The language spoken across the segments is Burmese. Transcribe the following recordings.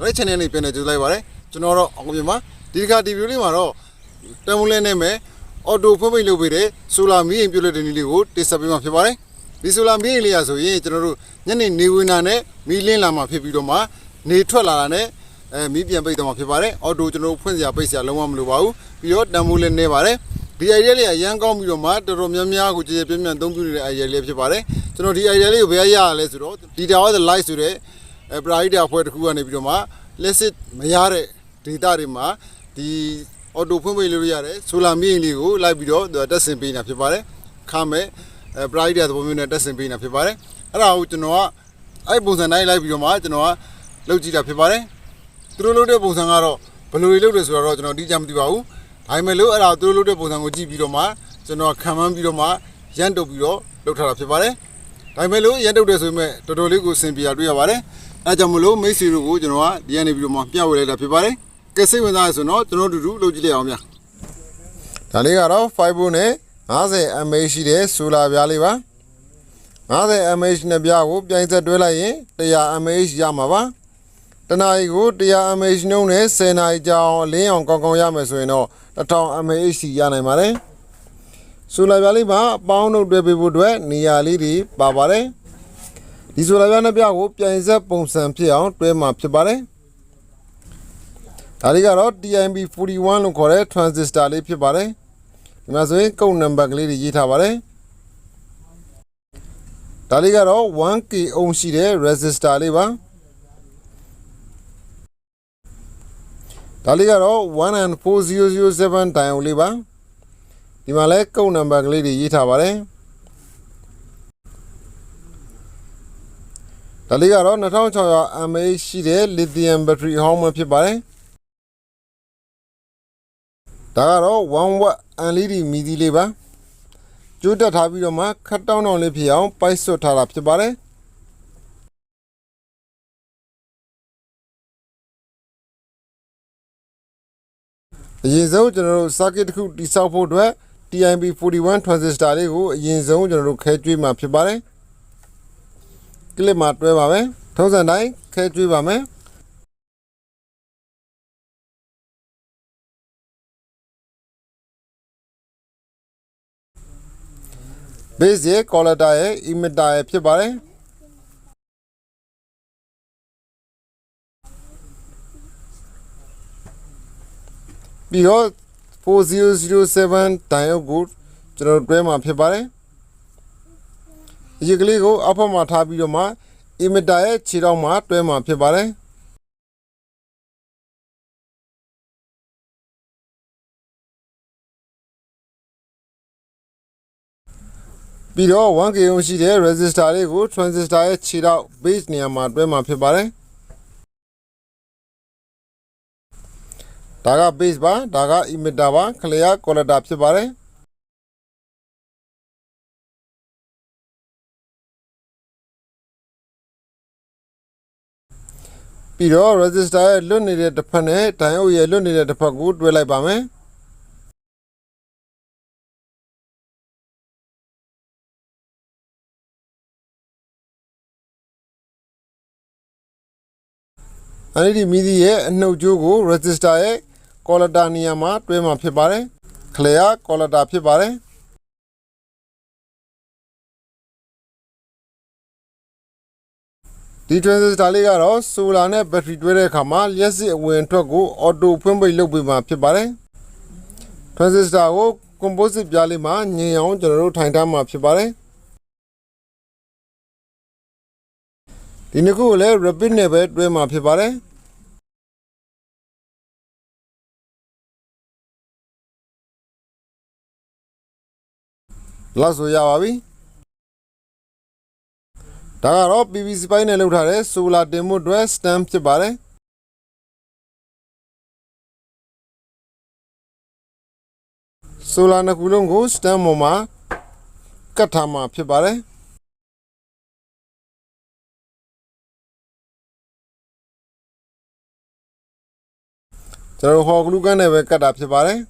right channel လေးပြန်နေကြည့်လိုက်ပါရစေကျွန်တော်တော့အခုမြန်မာဒီတစ်ခါဒီဗီဒီယိုလေးမှာတော့တန်မိုးလဲနဲ့မယ်အော်တိုဖွင့်ပိတ်လုပ်ပေးတဲ့ဆိုလာမီးရင်ပြုတ်တဲ့ဒီလေးကိုတင်ဆက်ပေးမှာဖြစ်ပါတယ်ဒီဆိုလာမီးရင်လေးရဆိုရင်ကျွန်တော်တို့ညနေနေဝင်တာနဲ့မီးလင်းလာမှာဖြစ်ပြီးတော့မှနေထွက်လာတာနဲ့မီးပြန်ပိတ်တော့မှာဖြစ်ပါတယ်အော်တိုကျွန်တော်တို့ဖွင့်စရာပိတ်စရာလုံးဝမလိုပါဘူးပြီးတော့တန်မိုးလဲနေပါတယ်ဒီ idea လေးကရန်ကောင်းပြီးတော့မှတော်တော်များများကိုကြည်ပြင်းပြင်းသုံးပြနေတဲ့ idea လေးဖြစ်ပါတယ်ကျွန်တော်ဒီ idea လေးကိုဘယ်ရရလဲဆိုတော့ Data of the Light ဆိုတဲ့priority အဖွဲ့တစ်ခုကနေပြီးတော့မှ lesson မရတဲ့ data တွေမှာဒီ auto ဖွင့်ပိတ်လို့ရတယ် solar မီးရင်လေးကိုလိုက်ပြီးတော့တက်ဆင်ပေးနေတာဖြစ်ပါတယ်ခါမဲ့priority သဘောမျိုးနဲ့တက်ဆင်ပေးနေတာဖြစ်ပါတယ်အဲ့ဒါကိုကျွန်တော်ကအဲ့ပုံစံတိုင်းလိုက်ပြီးတော့မှကျွန်တော်ကလုပ်ကြည့်တာဖြစ်ပါတယ်သူတို့လုပ်တဲ့ပုံစံကတော့ဘယ်လိုလုပ်တယ်ဆိုတော့ကျွန်တော်အတိအကျမသိပါဘူးဒါပေမဲ့လို့အဲ့ဒါသူတို့လုပ်တဲ့ပုံစံကိုကြည့်ပြီးတော့မှကျွန်တော်ခံမှန်းပြီးတော့မှရန်တုပ်ပြီးတော့လုပ်ထားတာဖြစ်ပါတယ်ဒါပေမဲ့လို့ရန်တုပ်တယ်ဆိုပေမဲ့တော်တော်လေးကိုစင်ပြရတွေ့ရပါတယ်အဲကြောင့်မလို့မိတ်ဆွေတို့ကိုကျွန်တော်ကဒီကနေပြီးတော့မှပြဝေလိုက်တာဖြစ်ပါတယ်ကဲစိတ်ဝင်စားရဆိုတော့ကျွန်တော်တို့လုပ်ကြည့်လိုက်အောင်ဗျာဒါလေးကတော့ 5 volt နဲ့ 50 mAh ရှိတဲ့ဆိုလာပြားလေးပါ50 mAh နဲ့ပြားကိုပြိုင်ဆက်တွဲလိုက်ရင်100 mAh ရမှာပါတနာရီကို100 mAh နှုန်းနဲ့10နာရီကြာအောင်အလင်းအောင်ကောင်းကောင်းရမယ်ဆိုရင်တော့1000 mAh ရနိုင်ပါတယ်ဆိုလာပြားလေးမှာအပေါင်းတို့တွဲပေးဖို့အတွက်နေရာလေးတွေပါပါတယ်ဒီဆိုလာပြားနှစ်ပြားကိုပြိုင်ဆက်ပုံစံဖြစ်အောင်တွဲမှာဖြစ်ပါတယ်ဒါလေးကတော့ TIB41 လို့ခေါ်တဲ့ transistor လေးဖြစ်ပါတယ်ဒီမှာဆိုရင်ကုတ်နံပါတ်ကလေးတွေရေးထားပါတယ်ဒါလေးကတော့ 1k ohm ရှိတဲ့ resistor လေးပါဒါလေးကတော့ 14007 diode လေးပါဒီမှာလဲကုတ်နံပါတ်ကလေးတွေရေးထားပါတယ်ဒါလေးကတော့2600 mAh ရှိတဲ့ lithium battery အဟောင်းမှဖြစ်ပါတယ်ဒါကတော့ 1W LED မီဒီလေးပါကျိုးတက်ထားပြီးတော့မှခတ်တောင်းတောင်းလေးဖြစ်အောင်ပိုက်ဆွတ်ထားတာဖြစ်ပါတယ်အရင်ဆုံးကျွန်တော်တို့ circuit တစ်ခုတိစောက်ဖို့အတွက် TIB41 transistor လေးကိုအရင်ဆုံးကျွန်တော်တို့ခဲကျွေးမှာဖြစ်ပါတယ်ကလစ်မှာတွဲပါမယ်ထုံးစံတိုင်းခဲကျွေးပါမယ်base ရဲ့ collector ရဲ့ emitter ရဲ့ဖြစ်ပါတယ်ပြီးတော့4007 diode ကိုကျွန်တော်တွဲမှာဖြစ်ပါတယ်ဒီကလေးကိုအောက်ဘက်မှာထားပြီးတော့မှ emitter ရဲ့ခြေထောက်မှာတွဲမှာဖြစ်ပါတယ်ပြီးတော့ 1k ohm ရှိတဲ့ resistor လေးကို transistor ရဲ့ခြေထောက် base နေရာမှာတွဲမှာဖြစ်ပါတယ်ဒါက base ပါဒါက emitter ပါ clear collector ဖြစ်ပါတယ်ပြီးတော့ resistor ရဲ့လွတ်နေတဲ့တစ်ဖက်နဲ့ diode ရဲ့လွတ်နေတဲ့တစ်ဖက်ကိုတွဲလိုက်ပါမယ်LED မီဒီရဲ့အနှုတ်ကြိုးကို resistor ရဲ့ collector နေရာမှာတွဲမှာဖြစ်ပါတယ် clear collector ဖြစ်ပါတယ်ဒီ transistor လေးကတော့ solar နဲ့ battery တွဲတဲ့အခါမှာလျှပ်စစ်အဝင်အထွက်ကို auto ဖွင့်ပိတ်လုပ်ပေးမှာဖြစ်ပါတယ် transistor ကို composite ပြားလေးမှာငြိမ်အောင်ကျွန်တော်တို့ထိုင်ထားမှာဖြစ်ပါတယ်ဒီနှစ်ခုကိုလည်း rapid နဲ့ပဲတွဲမှာဖြစ်ပါတယ်လောက်ဆိုရပါပြီဒါကတော့ PVC ပိုင်းနဲ့လုပ်ထားတဲ့ solar တင်မှုအတွက် stand ဖြစ်ပါတယ်solar နှစ်ခုလုံးကို stand ပေါ်မှာကတ်ထားမှာဖြစ်ပါတယ်ကျွန်တော်ဟော်ဂလူးကန်နဲ့ပဲကတ်တာဖြစ်ပါတယ်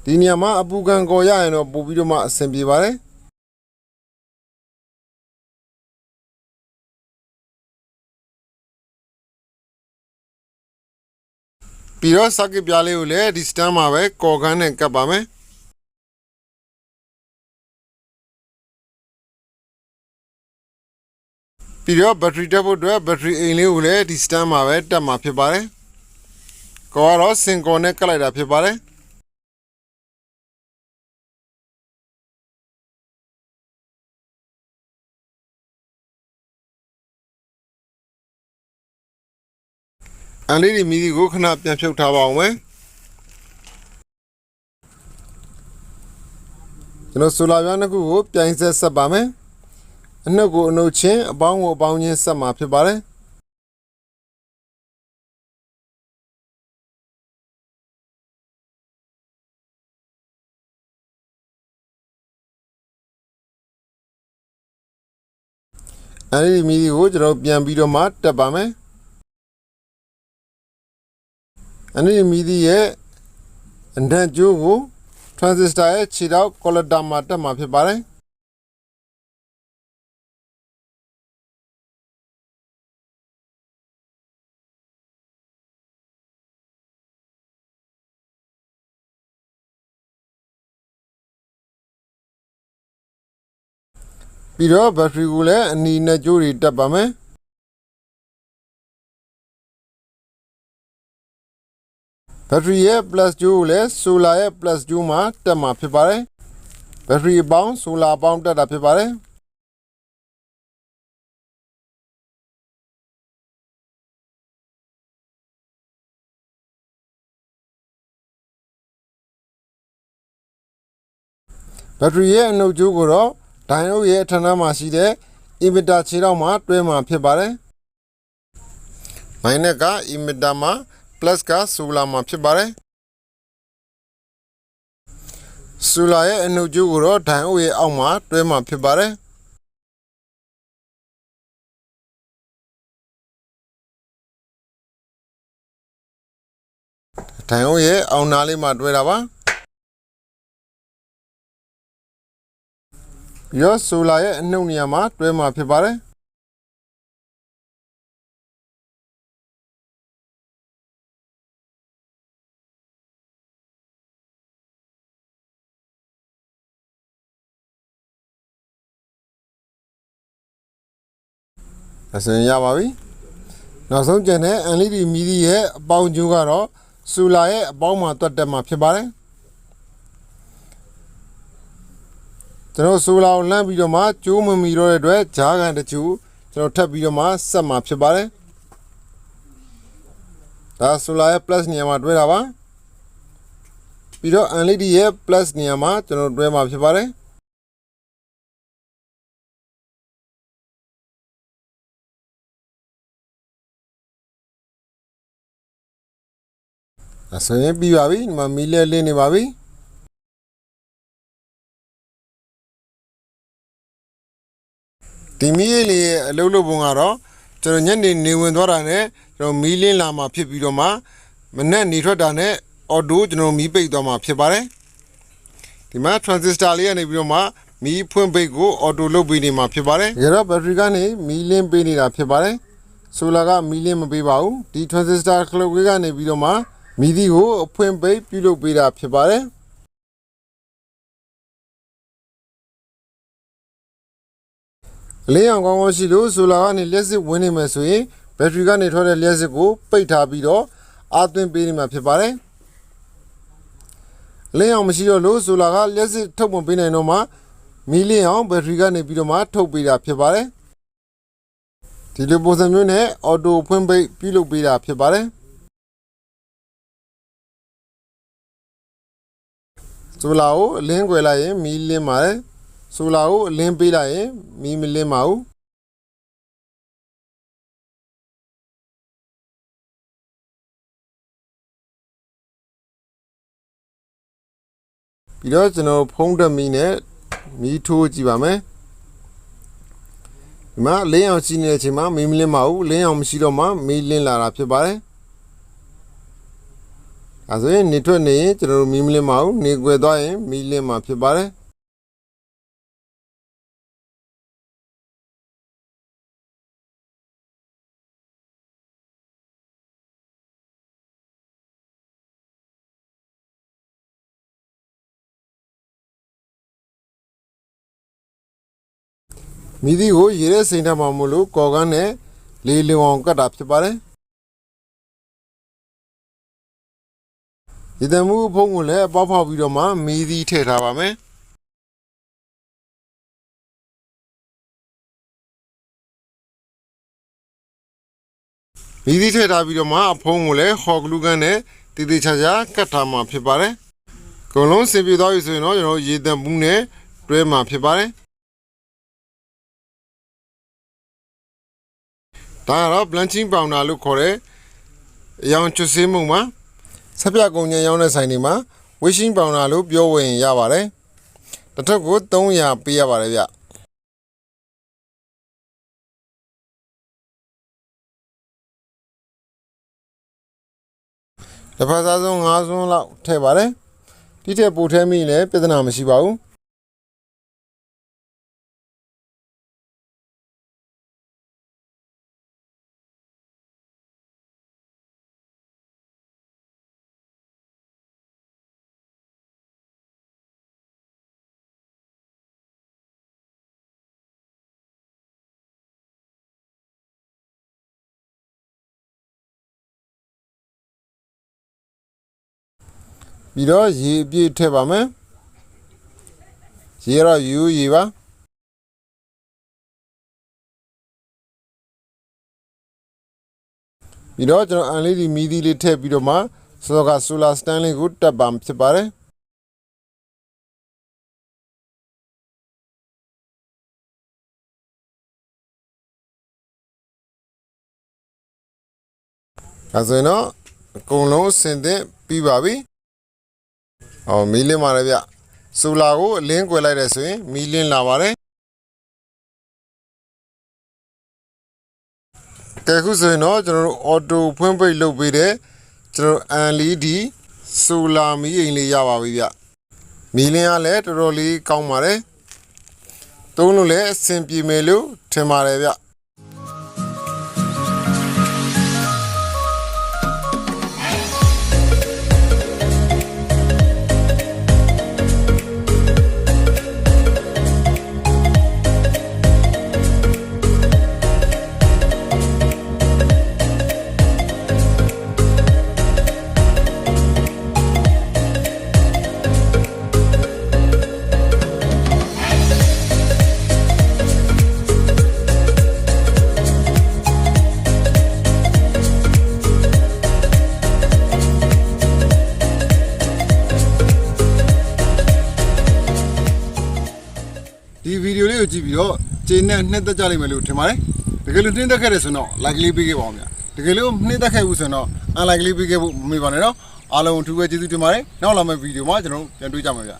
ဒီနေရာမှာအပူခံကော်ရရင်တော့ပို့ပြီးတော့မှအဆင်ပြေပါတယ် ပြီးတော့ circuit ပြားလေးကိုလည်းဒီ stand မှာပဲကော်ခန်းနဲ့ကပ်ပါမယ်ပြီးတော့ battery တက်ဖို့အတွက် battery အိမ်လေးကိုလည်းဒီ stand မှာပဲတက်မှာဖြစ်ပါတယ်ကော်ကတော့စင်ကော်နဲ့ကပ်လိုက်တာဖြစ်ပါတယ်အန်လေးဒီမီဒီကိုခဏပြန်ဖြုတ်ထားပါအောင်မယ်ကျွန်တော်ဆိုလာပြားနှစ်ခုကိုပြိုင်ဆက်ဆက်ပါမယ်အနှုတ်ကိုအနှုတ်ချင်းအပေါင်းကိုအပေါင်းချင်းဆက်မှာဖြစ်ပါတယ်အန်လေးဒီမီဒီကိုကျွန်တော်ပြန်ပြီးတော့မှတက်ပါမယ်အန်လေးဒီမီဒီရဲ့အန်တန်ကျိုးကို transistor ရဲ့ခြေထောက် collector မှာတက်မှာဖြစ်ပါတယ်ပြီးတော့ battery ကိုလည်းအနီနဲ့ကြိုးတွေတက်ပါမယ်battery ရဲ့ plus ကြိုးကိုလည်း solar ရဲ့ plus ကြိုးမှာတက်မှာဖြစ်ပါတယ် battery အပေါင်း solar အပေါင်းတက်တာဖြစ်ပါတယ်ဘက်ထရီရဲ့အနှုတ်ကြိုးကိုတော့ဒိုင်အုပ်ရဲ့အထက်နားမှာရှိတဲ့ emitter ခြေထောက်မှာတွဲမှာဖြစ်ပါတယ်။ minus က emitter မှာ plus က solar မှာဖြစ်ပါတယ်။ solar ရဲ့အနှုတ်ကြိုးကိုတော့ဒိုင်အုပ်ရဲ့အောက်မှာတွဲမှာဖြစ်ပါတယ်။ဒိုင်အုပ်ရဲ့အောက်နားလေးမှာတွဲတာပါ။ပြီးတော့ solar ရဲ့အနှုတ်နေရာမှာတွဲမှာဖြစ်ပါတယ်အစင်ရပါပြီနောက်ဆုံးကျန်တဲ့ LED မီဒီရဲ့အပေါင်းကျိုးကတော့ solar ရဲ့အပေါင်းမှာတွတ်တက်မှာဖြစ်ပါတယ်ကျွန်တော် solar ကိုလှမ်းပြီးတော့မှကျိုးမမီတော့တဲ့အတွက်ဂျားကန်တချို့ကျွန်တော်ထပ်ပြီးတော့မှဆက်မှာဖြစ်ပါတယ်ဒါ solar ရဲ့ plus နေရာမှာတွဲတာပါပြီးတော့ LED ရဲ့ plus နေရာမှာကျွန်တော်တွဲမှာဖြစ်ပါတယ်အစရင်ပြီးပါပြီဒီမှာမီးလဲလင်းနေပါပြီဒီမီးလေးရဲ့အလုပ်လုပ်ပုံကတော့ကျွန်တော်ညနေနေဝင်သွားတာနဲ့ကျွန်တော်မီးလင်းလာမှာဖြစ်ပြီးတော့မှမနေ့နေထွက်တာနဲ့အော်တိုကျွန်တော်မီးပိတ်သွားမှာဖြစ်ပါတယ်ဒီမှာ transistor လေးကနေပြီးတော့မှမီးဖွင့်ပိတ်ကိုအော်တိုလုပ်ပေးနေမှာဖြစ်ပါတယ်ရတော့ battery ကနေမီးလင်းပေးနေတာဖြစ်ပါတယ်ဆိုလာကမီးလင်းမပေးပါဘူးဒီ transistor ခလုတ်လေးကနေပြီးတော့မှမီးဒီကိုအဖွင့်ပိတ်ပြုလုပ်ပေးတာဖြစ်ပါတယ်အလင်းရောင်ကောင်းကောင်းရှိလို့ဆိုလာကနေလျှက်စစ်ဝင်နေမယ်ဆိုရင်ဘက်ထရီကနေထွက်တဲ့လျှက်စစ်ကိုပိတ်ထားပြီးတော့အားသွင်းပေးနေမှာဖြစ်ပါတယ်အလင်းရောင်မရှိတော့လို့ဆိုလာကလျှက်စစ်ထုတ်မပေးနိုင်တော့မှမီးလင်းအောင်ဘက်ထရီကနေပြီးတော့မှထုတ်ပေးတာဖြစ်ပါတယ်ဒီလိုပုံစံမျိုးနဲ့အော်တိုဖွင့်ပိတ်ပြုလုပ်ပေးတာဖြစ်ပါတယ်ဆိုလာကိုအလင်းကွယ်လိုက်ရင်မီးလင်းပါတယ်ဆိုလာကိုအလင်းပေးလိုက်ရင်မီးမလင်းပါဘူးပြီးတော့ကျွန်တော်ဖုံးတက်မီနဲ့မီးထိုးကြည့်ပါမယ်ဒီမှာလင်းအောင်ရှိနေတဲ့အချိန်မှာမီးမလင်းပါဘူးလင်းအောင်မရှိတော့မှမီးလင်းလာတာဖြစ်ပါတယ်အဲဆိုရင်နေထွက်နေရင်ကျွန်တော်မီးမလင်းပါဘူးနေကွယ်သွားရင်မီးလင်းမှာဖြစ်ပါတယ် မီးသီးကိုရေထဲစိမ့်ထားမှမို့လို့ကော်ကန်းနဲ့လေလုံအောင်ကတ်တာဖြစ်ပါတယ်ရေတံမှုဖုံးကိုလည်းအပေါက်ဖောက်ပြီးတော့မှမီးသီးထည့်ထားပါမယ်မီးသီးထည့်ထားပြီးတော့မှအဖုံးကိုလည်းဟော်ဂလူးကန်နဲ့တည်တည်ချာချာကတ်ထားမှဖြစ်ပါတယ်အကုန်လုံးစင်ပြေသွားပြီဆိုရင်တော့ကျွန်တော်ရေတံမှုနဲ့တွဲမှဖြစ်ပါတယ်ဒါကတော့ blanching powder လို့ခေါ်တဲ့အရောင်ချွတ်စင်းမှုမှာဆက်ပြကုန်ညံရောင်းတဲ့ဆိုင်တွေမှာ washing powder လို့ပြောဝင်ရပါတယ်တစ်ထုပ်ကို300ပေးရပါတယ်ဗျတစ်ဖက်သားဆုံး5စွန်းလောက်ထည့်ပါတယ်ဒီထက်ပိုထည့်မိလည်းပြဿနာမရှိပါဘူးပြီးတော့ရေအပြည့်ထည့်ပါမယ်ရေတော့ယူရေပါပြီးတော့ကျွန်တော်အန်လေးဒီမီးသီးလေးထည့်ပြီးတော့မှစောကဆိုလာစတန်လေးကိုတက်ပါဖြစ်ပါတယ်ဒါဆိုရင်တော့အကုန်လုံးအဆင်သင့်ပြီးပါပြီမီးလင်းပါလေဗျဆိုလာကိုအလင်းကွယ်လိုက်တယ်ဆိုရင်မီးလင်းလာပါတယ်ကဲခုဆိုရင်တော့ကျွန်တော်တို့အော်တိုဖွင့်ပိတ်လုပ်ပေးတဲ့ကျွန်တော်အန်လီဒီဆိုလာမီးအိမ်လေးရပါပြီဗျမီးလင်းကလည်းတော်တော်လေးကောင်းပါတယ်သုံးလို့လည်းအဆင်ပြေမယ်လို့ထင်ပါတယ်ဗျဒီဗီဒီယိုလေးကိုကြည့်ပြီးတော့ကျေနပ်နှစ်သက်ကြလိမ့်မယ်လို့ထင်ပါတယ်တကယ်လို့နှင်းသက်ခဲ့တယ်ဆိုတော့ like လေးပေးခဲ့ပါဦးဗျာတကယ်လို့နှင်းသက်ခဲ့ဘူးဆိုတော့ unlike လေးပေးခဲ့ဖို့မမေ့ပါနဲ့နော်အားလုံးအထူးပဲကျေးဇူးတင်ပါတယ်နောက်လာမယ့်ဗီဒီယိုမှာကျွန်တော်တို့ပြန်တွေ့ကြမှာဗျာ